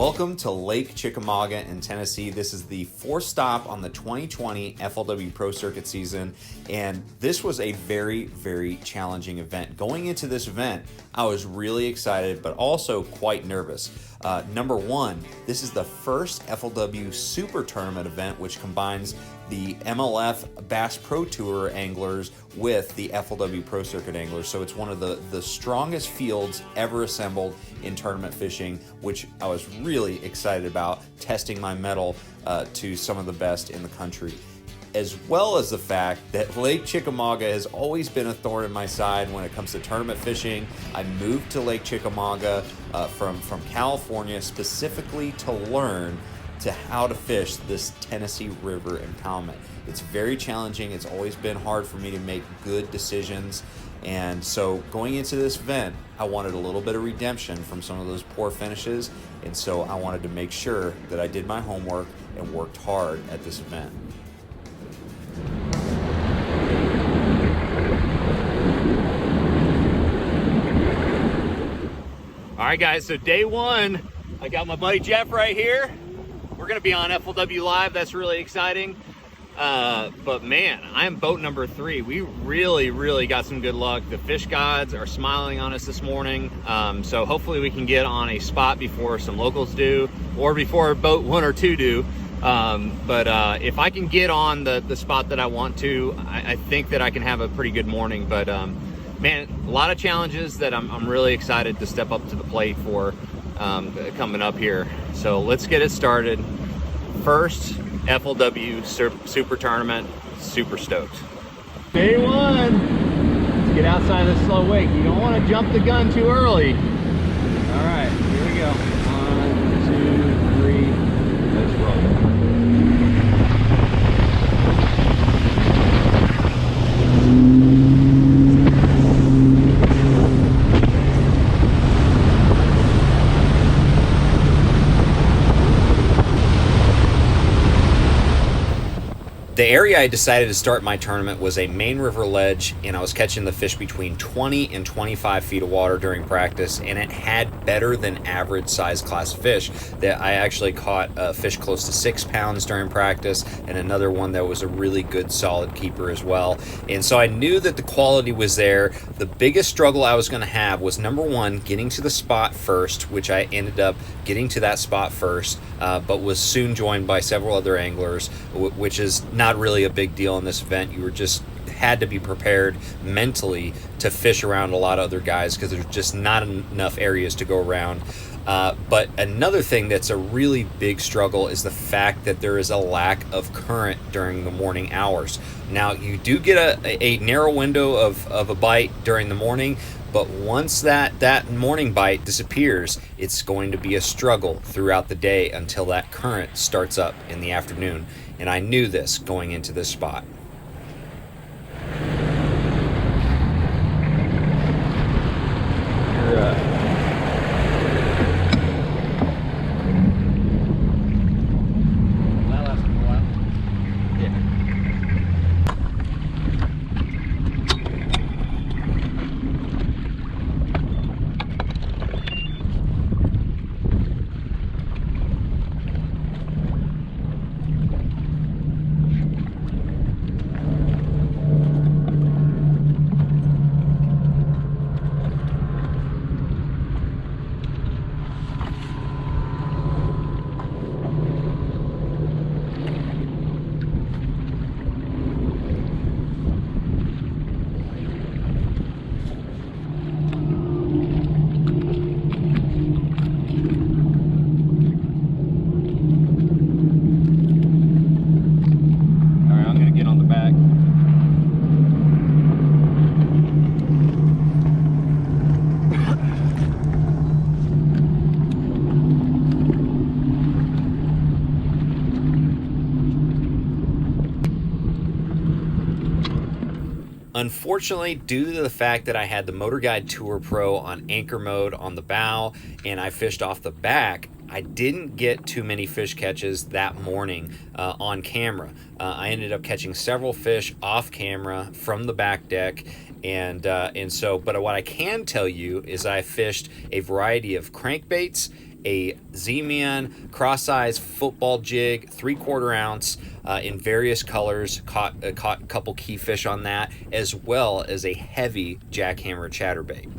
Welcome to Lake Chickamauga in Tennessee. This is the fourth stop on the 2020 FLW Pro Circuit season, and this was a very, very challenging event. Going into this event, I was really excited, but also quite nervous. Number one, this is the first FLW Super Tournament event, which combines the MLF Bass Pro Tour anglers with the FLW Pro Circuit anglers. So it's one of the strongest fields ever assembled in tournament fishing, which I was really excited about, testing my mettle to some of the best in the country. As well as the fact that Lake Chickamauga has always been a thorn in my side when it comes to tournament fishing. I moved to Lake Chickamauga from California specifically to learn to how to fish this Tennessee River impoundment. It's very challenging. It's always been hard for me to make good decisions. And so going into this event, I wanted a little bit of redemption from some of those poor finishes. And so I wanted to make sure that I did my homework and worked hard at this event. All right, guys, so day one, I got my buddy Jeff right here. We're gonna be on FLW Live. That's really exciting. But man, I am boat number 3. We really got some good luck. The fish gods are smiling on us this morning. So hopefully we can get on a spot before some locals do, or before boat 1 or 2 do. But if I can get on the spot that I want to, I think that I can have a pretty good morning. But man, a lot of challenges that I'm really excited to step up to the plate for coming up here. So let's get it started. First FLW Super Tournament, super stoked. Day one, let's get outside of the slow wake. You don't want to jump the gun too early. All right, here we go. 1, 2, 3, let's roll. The area I decided to start my tournament was a main river ledge, and I was catching the fish between 20 and 25 feet of water during practice, and it had better than average size class fish. That I actually caught a fish close to 6 pounds during practice, and another one that was a really good solid keeper as well. And so I knew that the quality was there. The biggest struggle I was going to have was, number one, getting to the spot first, which I ended up getting to that spot first, but was soon joined by several other anglers, which is not really a big deal in this event. You were just had to be prepared mentally to fish around a lot of other guys because there's just not enough areas to go around. But another thing that's a really big struggle is the fact that there is a lack of current during the morning hours. Now, you do get a narrow window of a bite during the morning, but once that morning bite disappears, it's going to be a struggle throughout the day until that current starts up in the afternoon. And I knew this going into this spot. Unfortunately, due to the fact that I had the Motor Guide Tour Pro on anchor mode on the bow and I fished off the back, I didn't get too many fish catches that morning on camera. I ended up catching several fish off camera from the back deck, but what I can tell you is I fished a variety of crankbaits a Z-Man cross-size football jig, 3/4 ounce, in various colors. Caught a couple key fish on that, as well as a heavy jackhammer chatterbait.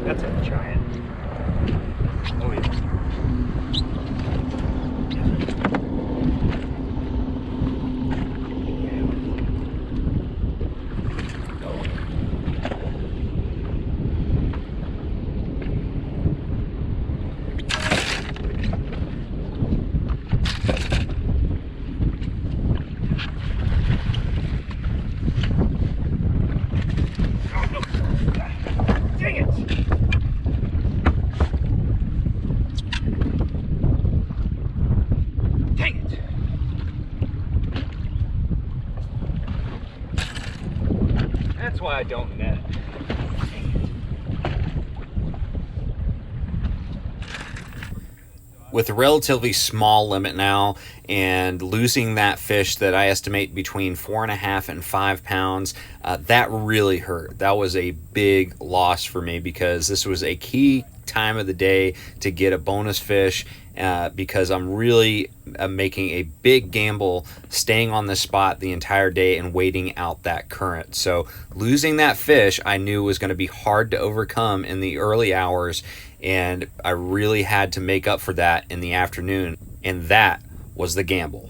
That's a giant. Oh yeah. Dang it! Dang it! That's why I don't net. With a relatively small limit now and losing that fish that I estimate between 4.5 and 5 pounds, that really hurt. That was a big loss for me because this was a key time of the day to get a bonus fish, because I'm really making a big gamble staying on this spot the entire day and waiting out that current. So losing that fish I knew was going to be hard to overcome in the early hours, and I really had to make up for that in the afternoon, and that was the gamble.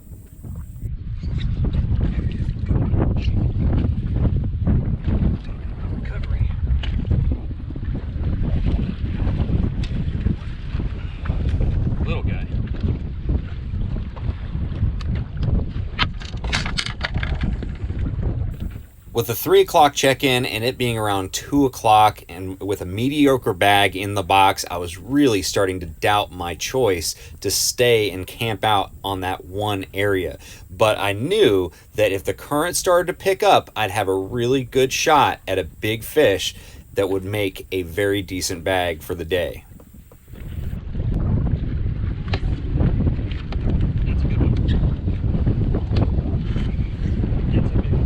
Little guy. With the 3 o'clock check-in and it being around 2 o'clock and with a mediocre bag in the box, I was really starting to doubt my choice to stay and camp out on that one area. But I knew that if the current started to pick up, I'd have a really good shot at a big fish that would make a very decent bag for the day. That's a good one. That's a big one.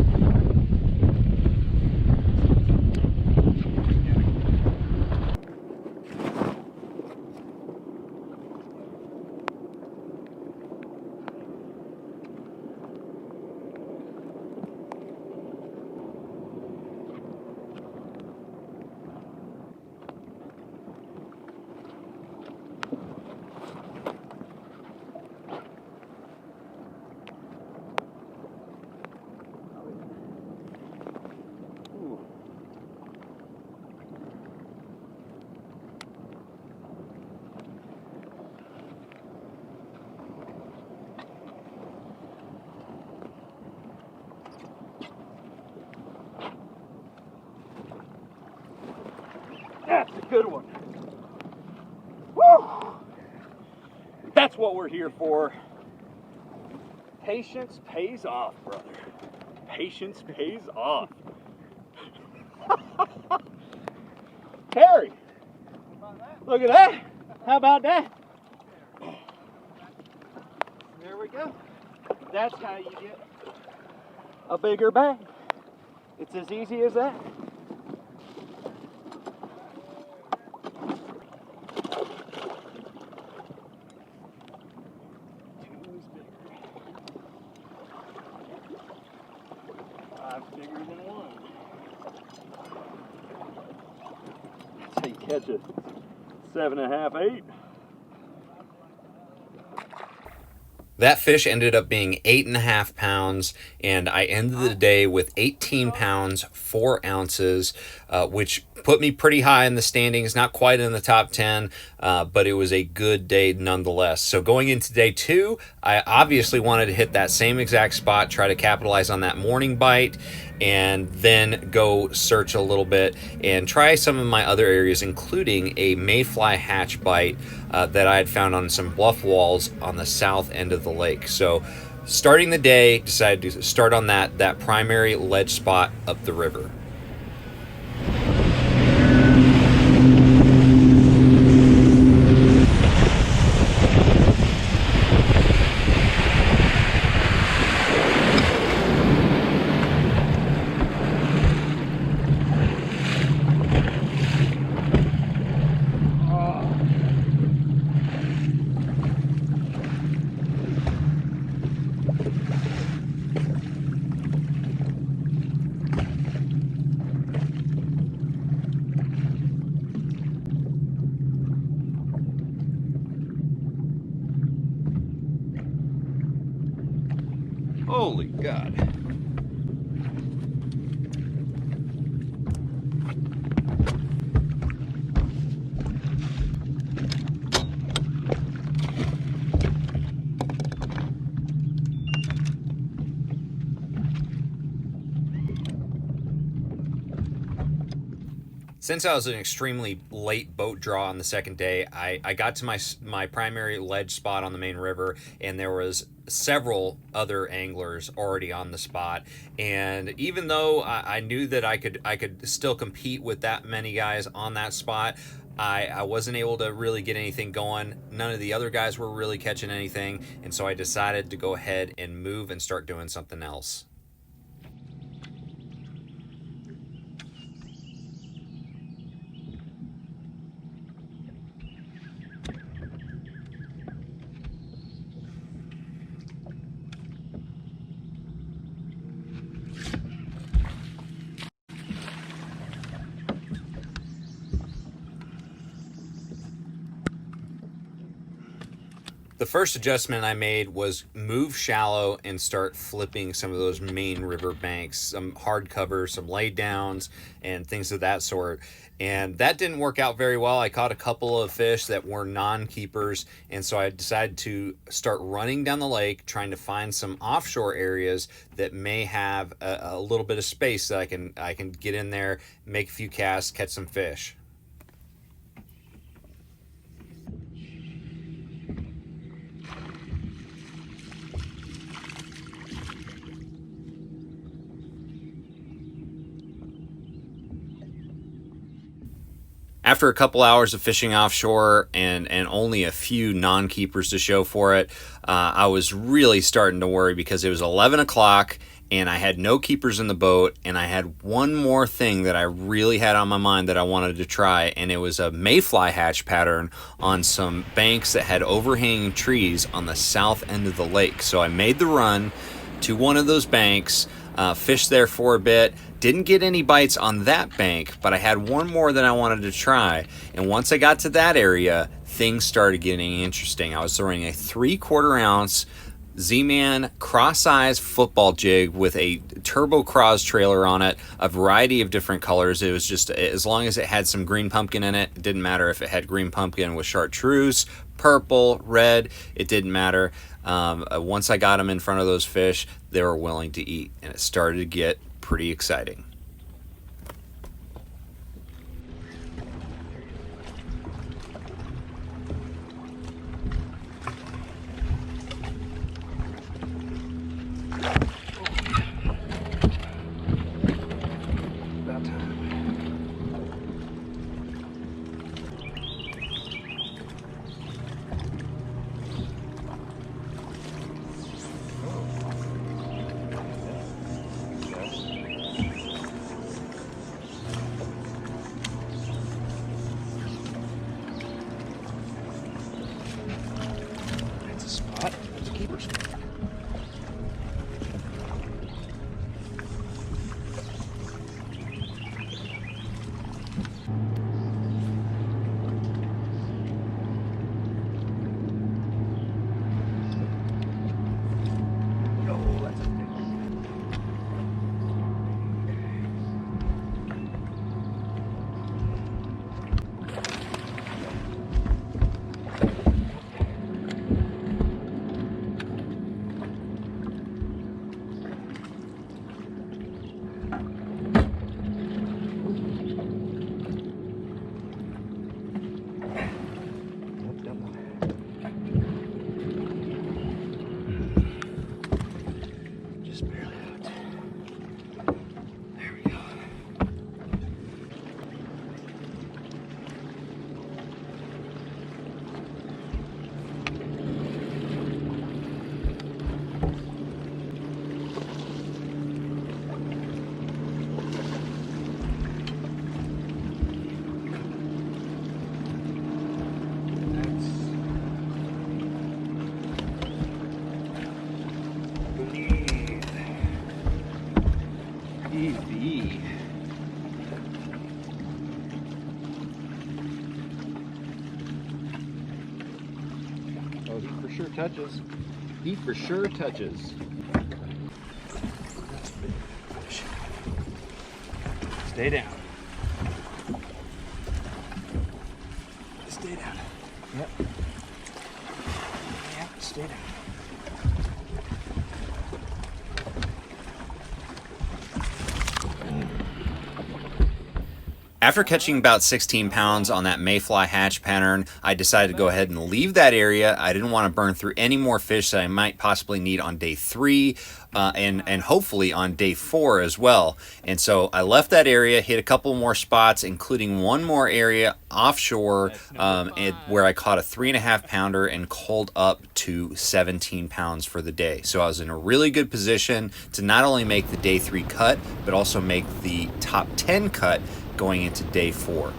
Good one. Woo! That's what we're here for. Patience pays off, brother. Patience pays off. Harry, look at that. How about that? There we go. That's how you get a bigger bag. It's as easy as that. Five's bigger than one. That's how you catch a 7.5, 8. That fish ended up being 8.5 pounds, and I ended the day with 18 pounds, 4 ounces, which put me pretty high in the standings, not quite in the top 10, but it was a good day nonetheless. So going into day 2, I obviously wanted to hit that same exact spot, try to capitalize on that morning bite, and then go search a little bit and try some of my other areas, including a mayfly hatch bite that I had found on some bluff walls on the south end of the lake. So starting the day, decided to start on that primary ledge spot up the river. Holy God. Since I was an extremely late boat draw on the second day, I got to my primary ledge spot on the main river, and there was several other anglers already on the spot. And even though I knew that I could still compete with that many guys on that spot, I wasn't able to really get anything going. None of the other guys were really catching anything, and so I decided to go ahead and move and start doing something else. The first adjustment I made was move shallow and start flipping some of those main river banks, some hard cover, some lay downs, and things of that sort. And that didn't work out very well. I caught a couple of fish that were non-keepers, and so I decided to start running down the lake, trying to find some offshore areas that may have a little bit of space that I can get in there, make a few casts, catch some fish. After a couple hours of fishing offshore and only a few non-keepers to show for it, I was really starting to worry because it was 11 o'clock and I had no keepers in the boat, and I had one more thing that I really had on my mind that I wanted to try, and it was a mayfly hatch pattern on some banks that had overhanging trees on the south end of the lake. So I made the run to one of those banks, fished there for a bit. Didn't get any bites on that bank, but I had one more that I wanted to try. And once I got to that area, things started getting interesting. I was throwing a 3/4 ounce Z-Man cross-eyes football jig with a turbo cross trailer on it, a variety of different colors. It was just, as long as it had some green pumpkin in it, it didn't matter if it had green pumpkin with chartreuse, purple, red, it didn't matter. Once I got them in front of those fish, they were willing to eat, and it started to get pretty exciting. What? It's keepers. EV. Oh, he for sure touches. He for sure touches. Stay down. Stay down. Yep. Yep, stay down. After catching about 16 pounds on that mayfly hatch pattern, I decided to go ahead and leave that area. I didn't want to burn through any more fish that I might possibly need on day 3 and hopefully on day 4 as well. And so I left that area, hit a couple more spots, including one more area offshore where I caught a 3.5 pounder and culled up to 17 pounds for the day. So I was in a really good position to not only make the day 3 cut, but also make the top 10 cut going into day 4.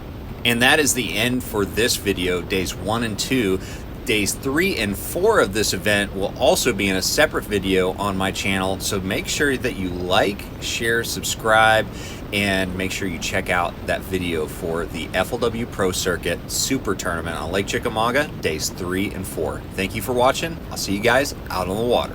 And that is the end for this video, days 1 and 2. Days 3 and 4 of this event will also be in a separate video on my channel, so make sure that you like, share, subscribe, and make sure you check out that video for the FLW Pro Circuit Super Tournament on Lake Chickamauga, days 3 and 4. Thank you for watching. I'll see you guys out on the water.